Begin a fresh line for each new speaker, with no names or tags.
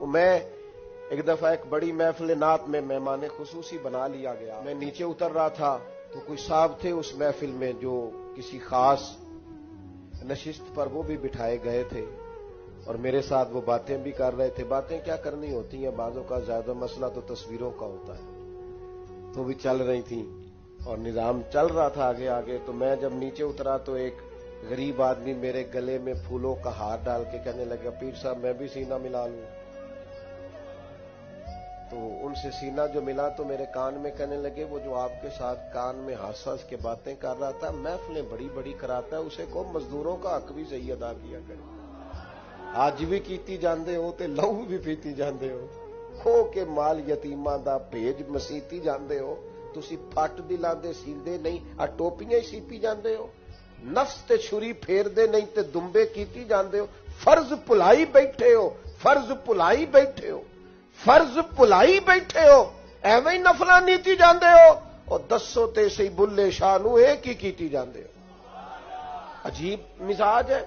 میں ایک دفعہ ایک بڑی محفل نعت میں مہمان خصوصی بنا لیا گیا. میں نیچے اتر رہا تھا تو کوئی صاحب تھے اس محفل میں جو کسی خاص نشست پر وہ بھی بٹھائے گئے تھے اور میرے ساتھ وہ باتیں بھی کر رہے تھے. باتیں کیا کرنی ہوتی ہیں، بعضوں کا زیادہ مسئلہ تو تصویروں کا ہوتا ہے. تو بھی چل رہی تھیں اور نظام چل رہا تھا آگے آگے. تو میں جب نیچے اترا تو ایک غریب آدمی میرے گلے میں پھولوں کا ہار ڈال کے کہنے لگا، پیر صاحب میں بھی سینہ ملا لوں. تو ان سے سینہ جو ملا تو میرے کان میں کہنے لگے، وہ جو آپ کے ساتھ کان میں ہنس ہنس کے باتیں کر رہا تھا، محفلیں بڑی بڑی کراتا ہے، اسے کو مزدوروں کا حق بھی صحیح ادا کیا کرے. آج بھی کیتی جاندے ہو تے لہو بھی پیتی جاندے ہو، کھو کے مال یتیماں دا بھیج مسیتی جاندے ہو. تسی پھٹ دلاندے سیندے نہیں، آ ٹوپیاں ہی سیپی جاندے ہو. نفس تے چھری پھیر دے نہیں تے دمبے کیتی جاندے ہو. فرض بھلائی بیٹھے ہو، فرض بھلائی بیٹھے ہو، فرض بھلائی بیٹھے ہو. ایویں نفلاں نیتی جاندے ہو اور دسو تے سی بلے شاہ نو ایک ہی کیتی جاندے ہو. عجیب مزاج ہے.